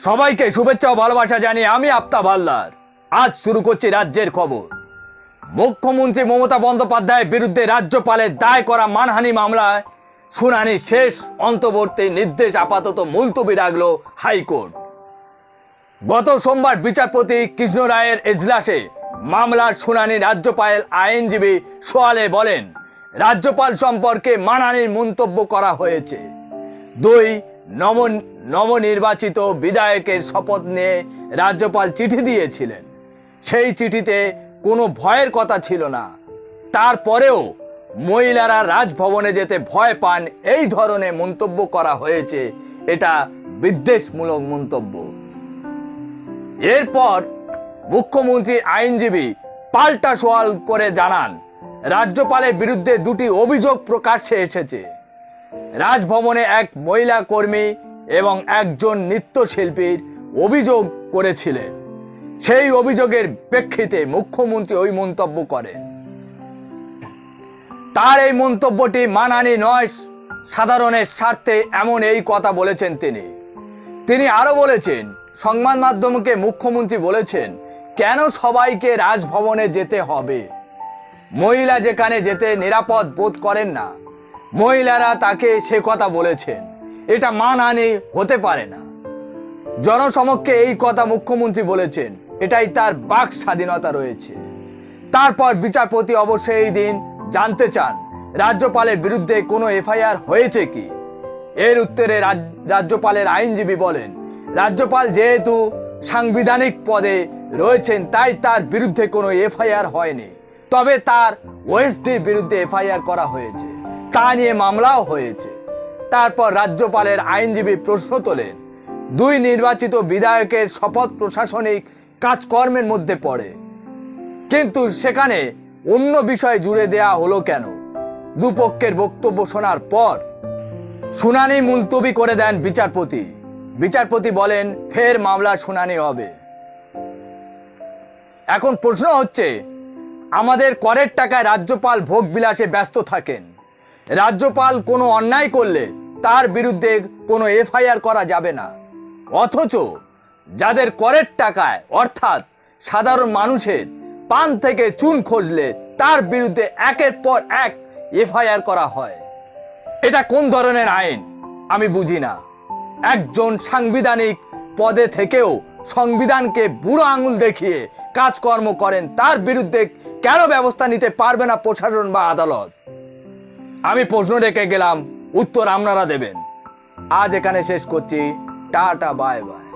সবাইকে শুভেচ্ছা ও ভালোবাসা জানিয়ে আমি আফতাব হালদার। আজ শুরু করছি রাজ্যের খবর। মুখ্যমন্ত্রী মমতা বন্দ্যোপাধ্যায়ের বিরুদ্ধে রাজ্যপালের দায় করা মানহানি মামলায় শুনানি শেষ, অন্তর্বর্তী নির্দেশ আপাতত মুলতবি রাখল হাইকোর্ট। গত সোমবার বিচারপতি কৃষ্ণ রায়ের এজলাসে মামলার শুনানি রাজ্যপাল আইনজীবী সোয়ালে বলেন, রাজ্যপাল সম্পর্কে মানহানির মন্তব্য করা হয়েছে। দুই নবনির্বাচিত বিধায়কের শপথ নিয়ে রাজ্যপাল চিঠি দিয়েছিলেন। সেই চিঠিতে কোনো ভয়ের কথা ছিল না। তারপরেও মহিলারা রাজভবনে যেতে ভয় পান, এই ধরনের মন্তব্য করা হয়েছে। এটা বিদ্বেষমূলক মন্তব্য। এরপর মুখ্যমন্ত্রীর আইনজীবী পাল্টা সওয়াল করে জানান, রাজ্যপালের বিরুদ্ধে দুটি অভিযোগ প্রকাশ্যে এসেছে। রাজভবনে এক মহিলা কর্মী এবং একজন নৃত্যশিল্পীর অভিযোগ করেছিলেন। সেই অভিযোগের প্রেক্ষিতে মুখ্যমন্ত্রী ওই মন্তব্য করেন। তার এই মন্তব্যটি মানহানি নয়, সাধারণের স্বার্থে এমন এই কথা বলেছেন তিনি আরো বলেছেন, সংবাদ মাধ্যমকে মুখ্যমন্ত্রী বলেছেন, কেন সবাইকে রাজভবনে যেতে হবে? মহিলা যেখানে যেতে নিরাপদ বোধ করেন না, মহিলারা তাকে সে কথা বলেছেন। এটা মানহানি হতে পারে না। জনসমক্ষে এই কথা মুখ্যমন্ত্রী বলেছেন, এটাই তার বাক স্বাধীনতা রয়েছে। তারপর বিচারপতি অবশ্যই এই দিন জানতে চান, রাজ্যপালের বিরুদ্ধে কোনো এফআইআর হয়েছে কি। এর উত্তরে রাজ্যপালের আইনজীবী বলেন, রাজ্যপাল যেহেতু সাংবিধানিক পদে রয়েছেন, তাই তার বিরুদ্ধে কোনো এফআইআর হয়নি। তবে তার ওএসডির বিরুদ্ধে এফআইআর করা হয়েছে, তা নিয়ে মামলাও হয়েছে। তারপর রাজ্যপালের আইনজীবী প্রশ্ন তোলেন, দুই নির্বাচিত বিধায়কের শপথ প্রশাসনিক কাজকর্মের মধ্যে পড়ে, কিন্তু সেখানে অন্য বিষয় জুড়ে দেয়া হলো কেন? দুপক্ষের বক্তব্য শোনার পর শুনানি মুলতবি করে দেন বিচারপতি বলেন, ফের মামলার শুনানি হবে। এখন প্রশ্ন হচ্ছে, আমাদের করের টাকায় রাজ্যপাল ভোগ বিলাসে ব্যস্ত থাকেন। রাজ্যপাল কোনো অন্যায় করলে তার বিরুদ্ধে কোনো এফআইআর করা যাবে না, অথচ যাদের করের টাকায় অর্থাৎ সাধারণ মানুষের পান থেকে চুন খসলে তার বিরুদ্ধে একের পর এক এফআইআর করা হয়। এটা কোন ধরনের আইন আমি বুঝি না। একজন সাংবিধানিক পদে থেকেও সংবিধানকে বুড়ো আঙুল দেখিয়ে কাজকর্ম করেন, তার বিরুদ্ধে কেন ব্যবস্থা নিতে পারবে না প্রশাসন বা আদালত? আমি প্রশ্ন রেখে গেলাম, উত্তর আপনারা দেবেন। আজ এখানে শেষ করছি। Tata, bye bye.